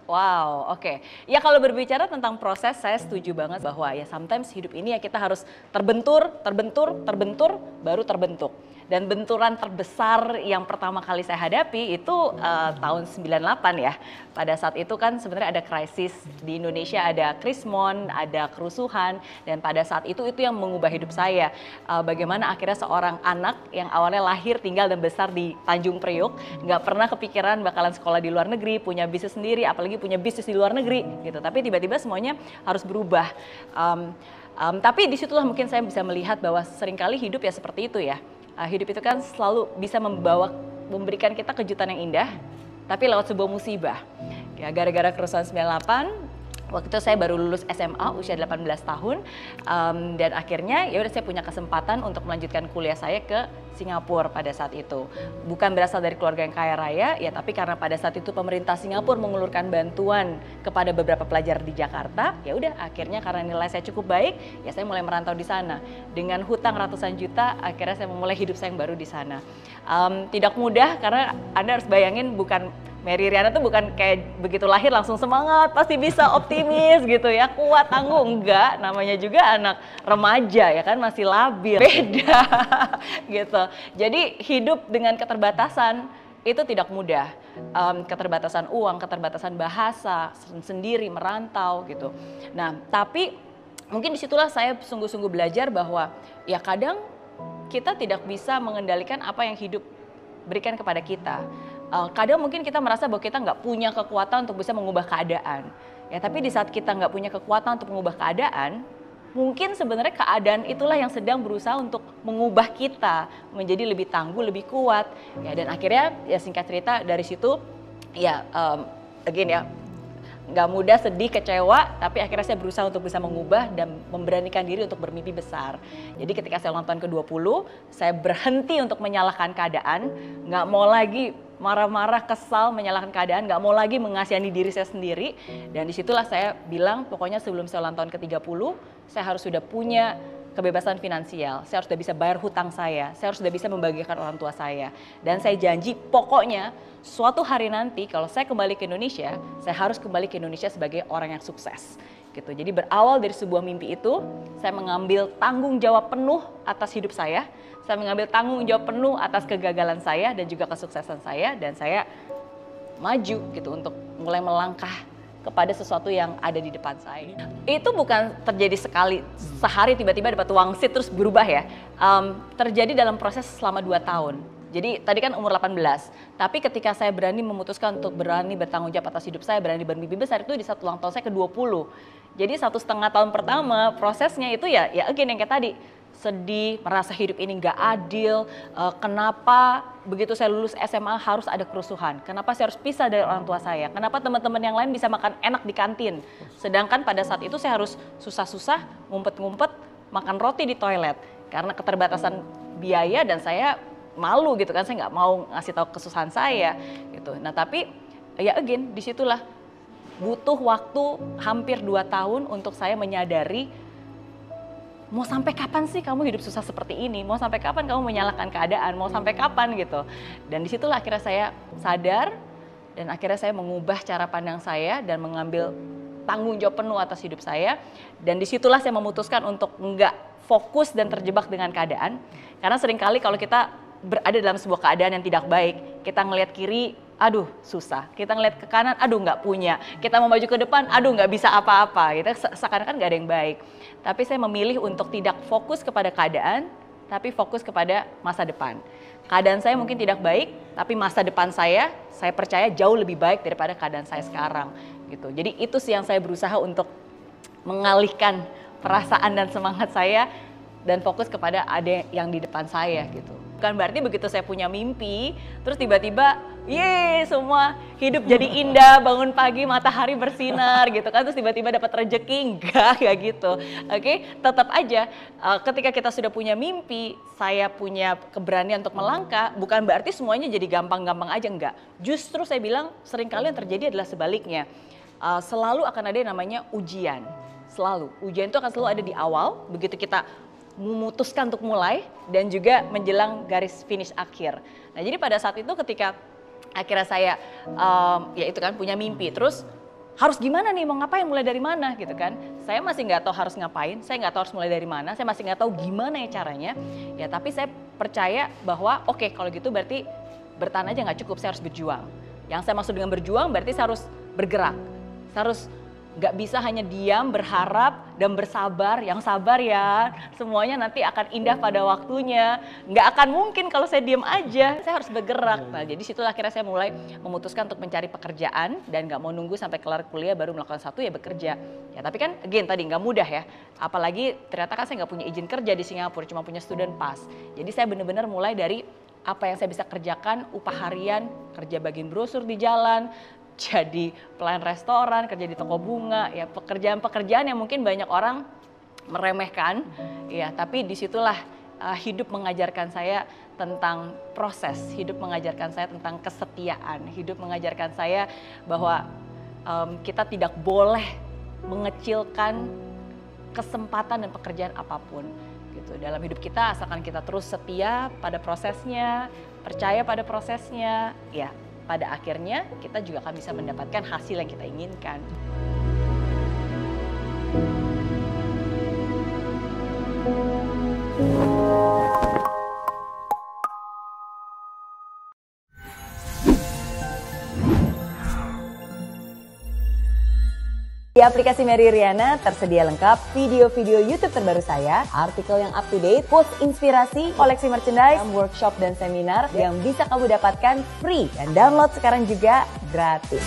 Wow, oke. Ya kalau berbicara tentang proses, saya setuju banget bahwa ya sometimes hidup ini ya kita harus terbentur, terbentur, terbentur, baru terbentuk. Dan benturan terbesar yang pertama kali saya hadapi itu tahun 98 ya. Pada saat itu kan sebenarnya ada krisis di Indonesia, ada krismon, ada kerusuhan, dan pada saat itu yang mengubah hidup saya. Bagaimana akhirnya seorang anak yang awalnya lahir, tinggal dan besar di Tanjung Priok, nggak pernah kepikiran bakalan sekolah di luar negeri, punya bisnis sendiri, apalagi punya bisnis di luar negeri gitu. Tapi tiba-tiba semuanya harus berubah. Tapi disitulah mungkin saya bisa melihat bahwa seringkali hidup ya seperti itu ya. Hidup itu kan selalu bisa memberikan kita kejutan yang indah, tapi lewat sebuah musibah. Ya, gara-gara kerusuhan 98, waktu itu saya baru lulus SMA usia 18 tahun, dan akhirnya ya udah saya punya kesempatan untuk melanjutkan kuliah saya ke Singapura pada saat itu. Bukan berasal dari keluarga yang kaya raya, ya tapi karena pada saat itu pemerintah Singapura mengulurkan bantuan kepada beberapa pelajar di Jakarta, ya udah akhirnya karena nilai saya cukup baik, ya saya mulai merantau di sana. Dengan hutang ratusan juta, akhirnya saya memulai hidup saya yang baru di sana. Tidak mudah karena Anda harus bayangin bukan Mary Riana tuh bukan kayak begitu lahir langsung semangat, pasti bisa, optimis gitu ya, kuat, tangguh. Enggak, namanya juga anak remaja ya kan, masih labil, beda gitu. Jadi hidup dengan keterbatasan itu tidak mudah. Keterbatasan uang, keterbatasan bahasa, sendiri, merantau gitu. Nah, tapi mungkin disitulah saya sungguh-sungguh belajar bahwa ya kadang kita tidak bisa mengendalikan apa yang hidup berikan kepada kita. Kadang mungkin kita merasa bahwa kita nggak punya kekuatan untuk bisa mengubah keadaan. Ya, tapi di saat kita nggak punya kekuatan untuk mengubah keadaan, mungkin sebenarnya keadaan itulah yang sedang berusaha untuk mengubah kita menjadi lebih tangguh, lebih kuat. Ya, dan akhirnya ya singkat cerita dari situ ya again ya nggak mudah, sedih, kecewa, tapi akhirnya saya berusaha untuk bisa mengubah dan memberanikan diri untuk bermimpi besar. Jadi ketika saya ulang tahun ke-20, saya berhenti untuk menyalahkan keadaan, nggak mau lagi marah-marah, kesal, menyalahkan keadaan, nggak mau lagi mengasihani diri saya sendiri. Dan disitulah saya bilang, pokoknya sebelum saya ulang tahun ke-30, saya harus sudah punya kebebasan finansial, saya harus sudah bisa bayar hutang saya harus sudah bisa membahagiakan orang tua saya. Dan saya janji pokoknya suatu hari nanti kalau saya kembali ke Indonesia, saya harus kembali ke Indonesia sebagai orang yang sukses. Gitu. Jadi berawal dari sebuah mimpi itu, saya mengambil tanggung jawab penuh atas hidup saya mengambil tanggung jawab penuh atas kegagalan saya dan juga kesuksesan saya, dan saya maju gitu untuk mulai melangkah kepada sesuatu yang ada di depan saya. Itu bukan terjadi sehari tiba-tiba dapat wangsit terus berubah ya. Terjadi dalam proses selama 2 tahun. Jadi tadi kan umur 18, tapi ketika saya berani memutuskan untuk berani bertanggung jawab atas hidup saya, berani bermimpi besar, itu di saat ulang tahun saya ke-20. Jadi 1,5 tahun pertama prosesnya itu ya again yang kayak tadi, sedih, merasa hidup ini nggak adil, kenapa begitu saya lulus SMA harus ada kerusuhan, kenapa saya harus pisah dari orang tua saya, kenapa teman-teman yang lain bisa makan enak di kantin, sedangkan pada saat itu saya harus susah-susah, ngumpet-ngumpet, makan roti di toilet, karena keterbatasan biaya dan saya malu gitu kan, saya nggak mau ngasih tahu kesusahan saya gitu. Nah tapi ya again disitulah butuh waktu hampir 2 tahun untuk saya menyadari, mau sampai kapan sih kamu hidup susah seperti ini? Mau sampai kapan kamu menyalahkan keadaan? Mau sampai kapan gitu? Dan disitulah akhirnya saya sadar dan akhirnya saya mengubah cara pandang saya dan mengambil tanggung jawab penuh atas hidup saya. Dan disitulah saya memutuskan untuk enggak fokus dan terjebak dengan keadaan. Karena seringkali kalau kita berada dalam sebuah keadaan yang tidak baik, kita ngelihat kiri, aduh susah. Kita ngeliat ke kanan, aduh nggak punya. Kita mau maju ke depan, aduh nggak bisa apa-apa. Gitu, seakan-akan nggak ada yang baik. Tapi saya memilih untuk tidak fokus kepada keadaan, tapi fokus kepada masa depan. Keadaan saya mungkin tidak baik, tapi masa depan saya percaya jauh lebih baik daripada keadaan saya sekarang. Gitu. Jadi itu sih yang saya berusaha untuk mengalihkan perasaan dan semangat saya dan fokus kepada ada yang di depan saya gitu. Bukan berarti begitu saya punya mimpi, terus tiba-tiba, yeay semua hidup jadi indah, bangun pagi matahari bersinar gitu kan, terus tiba-tiba dapat rejeki, enggak gitu. Oke, tetap aja ketika kita sudah punya mimpi, saya punya keberanian untuk melangkah, bukan berarti semuanya jadi gampang-gampang aja, enggak. Justru saya bilang seringkali yang terjadi adalah sebaliknya. Selalu akan ada yang namanya ujian, selalu. Ujian itu akan selalu ada di awal, begitu kita memutuskan untuk mulai dan juga menjelang garis finish akhir. Nah jadi pada saat itu ketika akhirnya saya ya itu kan punya mimpi, terus harus gimana nih, mau ngapain, mulai dari mana gitu kan. Saya masih nggak tahu harus ngapain, saya nggak tahu harus mulai dari mana, saya masih nggak tahu gimana ya caranya. Ya tapi saya percaya bahwa oke, kalau gitu berarti bertahan aja nggak cukup, saya harus berjuang. Yang saya maksud dengan berjuang berarti saya harus bergerak, saya harus nggak bisa hanya diam, berharap, dan bersabar. Yang sabar ya, semuanya nanti akan indah pada waktunya. Nggak akan mungkin kalau saya diam aja, saya harus bergerak. Nah jadi situlah akhirnya saya mulai memutuskan untuk mencari pekerjaan dan nggak mau nunggu sampai kelar kuliah baru melakukan satu, ya bekerja. Ya tapi kan again tadi nggak mudah ya, apalagi ternyata kan saya nggak punya izin kerja di Singapura, cuma punya student pass. Jadi saya benar-benar mulai dari apa yang saya bisa kerjakan, upah harian, kerja bagian brosur di jalan, jadi pelayan restoran, kerja di toko bunga, ya pekerjaan-pekerjaan yang mungkin banyak orang meremehkan, ya tapi disitulah hidup mengajarkan saya tentang proses, hidup mengajarkan saya tentang kesetiaan, hidup mengajarkan saya bahwa kita tidak boleh mengecilkan kesempatan dan pekerjaan apapun. Gitu. Dalam hidup kita asalkan kita terus setia pada prosesnya, percaya pada prosesnya, ya pada akhirnya kita juga akan bisa mendapatkan hasil yang kita inginkan. Di aplikasi Mary Riana tersedia lengkap video-video YouTube terbaru saya, artikel yang up to date, post inspirasi, koleksi merchandise, workshop dan seminar yang bisa kamu dapatkan free dan download sekarang juga gratis.